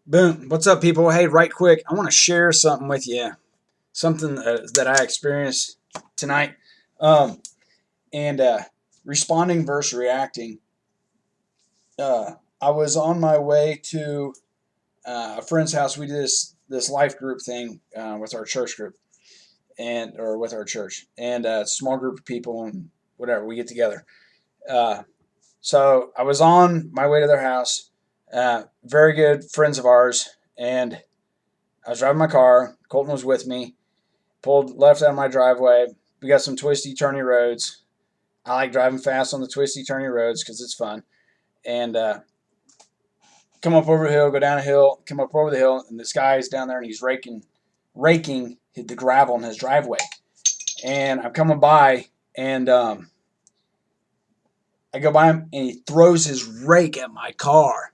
Boom. What's up, people? Hey, right quick, I want to share something with you. Something that I experienced tonight. Um, and responding versus reacting. I was on my way to a friend's house. We did this life group thing with our church group or with our church and a small group of people and whatever. We get together. Uh, so I was on my way to their house. Very good friends of ours, and I was driving my car. Colton was with me. Pulled left out of my driveway. We got some twisty, turny roads. I like driving fast on the twisty, turny roads because it's fun. And come up over a hill, go down a hill, come up over the hill, and this guy's down there and he's raking the gravel in his driveway. And I'm coming by, and I go by him, and he throws his rake at my car.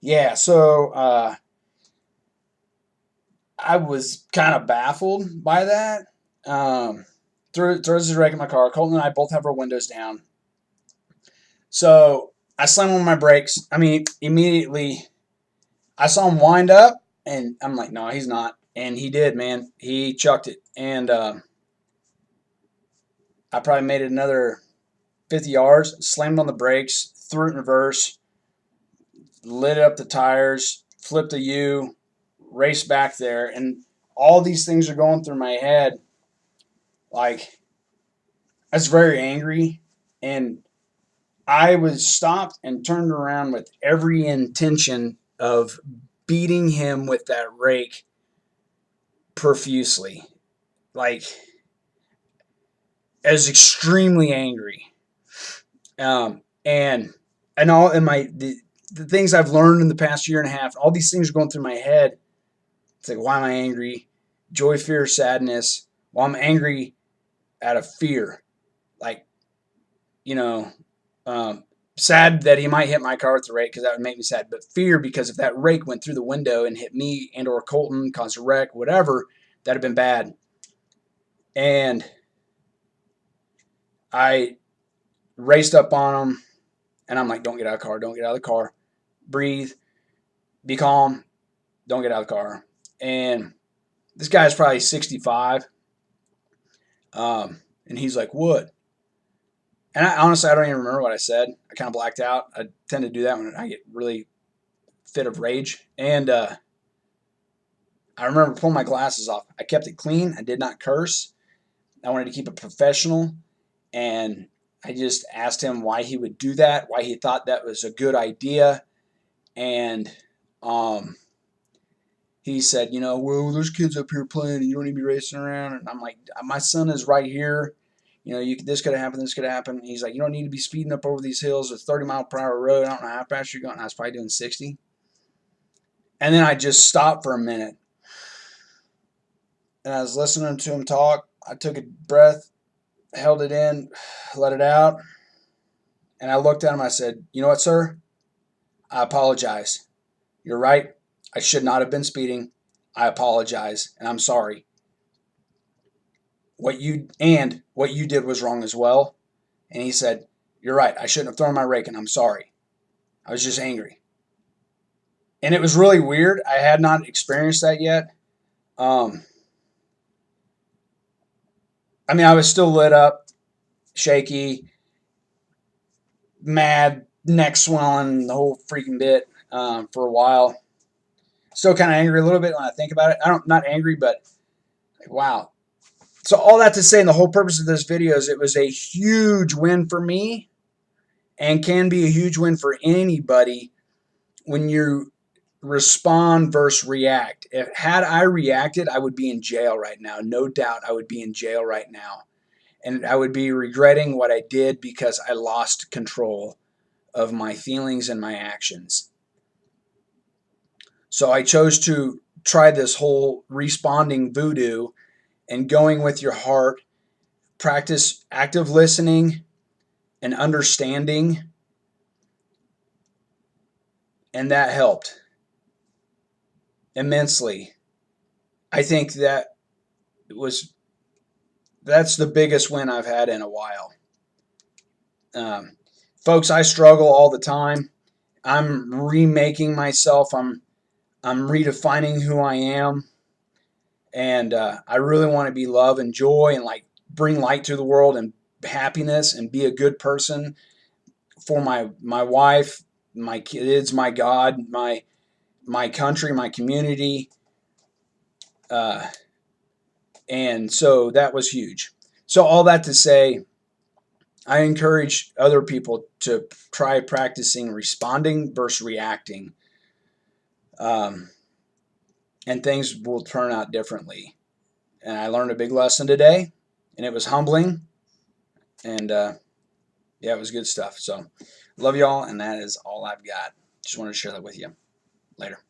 Yeah, so I was kind of baffled by that. Um, throws his rake in my car. Colton and I both have our windows down. So I slammed on my brakes. I mean, immediately I saw him wind up, and I'm like, no, he's not. And he did, man. He chucked it. And I probably made it another 50 yards, slammed on the brakes, threw it in reverse, lit up the tires, flipped a U, raced back there. And all these things are going through my head. Like, I was very angry. And I was stopped and turned around with every intention of beating him with that rake profusely. Like, I was extremely angry. And all in the things I've learned in the past year and a half, all these things are going through my head. It's like, why am I angry? Joy, fear, sadness. Well, I'm angry out of fear. Like, you know, sad that he might hit my car with the rake because that would make me sad. But fear because if that rake went through the window and hit me and or Colton, caused a wreck, whatever, that'd have been bad. And I raced up on him, and I'm like, don't get out of the car, don't get out of the car. Breathe, be calm, don't get out of the car. And this guy's probably 65. And he's like, what? And honestly, I don't even remember what I said. I kind of blacked out. I tend to do that when I get really fit of rage. And I remember pulling my glasses off. I kept it clean. I did not curse. I wanted to keep it professional. And I just asked him why he would do that, why he thought that was a good idea. And he said, well, there's kids up here playing and you don't need to be racing around. And I'm like, my son is right here. This could have happened, this could have happened. He's like, you don't need to be speeding up over these hills. It's 30-mile-per-hour road. I don't know how fast you're going. I was probably doing 60. And then I just stopped for a minute. And I was listening to him talk. I took a breath, held it in, let it out. And I looked at him. I said, you know what, sir? I apologize. You're right. I should not have been speeding. I apologize, and I'm sorry. What you did was wrong as well. And he said, you're right. I shouldn't have thrown my rake, and I'm sorry. I was just angry. And it was really weird. I had not experienced that yet. I was still lit up, shaky, mad, neck swelling, the whole freaking bit for a while. Still kind of angry a little bit when I think about it. Not angry, but like, wow. So all that to say, and the whole purpose of this video is it was a huge win for me and can be a huge win for anybody when you respond versus react. Had I reacted, I would be in jail right now. No doubt I would be in jail right now. And I would be regretting what I did because I lost control of my feelings and my actions. So I chose to try this whole responding voodoo and going with your heart, practice active listening and understanding, and that helped immensely. I think that's the biggest win I've had in a while. Folks, I struggle all the time. I'm remaking myself. I'm redefining who I am, and I really want to be love and joy and like bring light to the world and happiness and be a good person for my wife, my kids, my God, my country, my community, uh, and so that was huge. So all that to say, I encourage other people to try practicing responding versus reacting, um, and things will turn out differently. And I learned a big lesson today, and it was humbling, and yeah, it was good stuff. So, love y'all, and that is all I've got. Just wanted to share that with you. Later.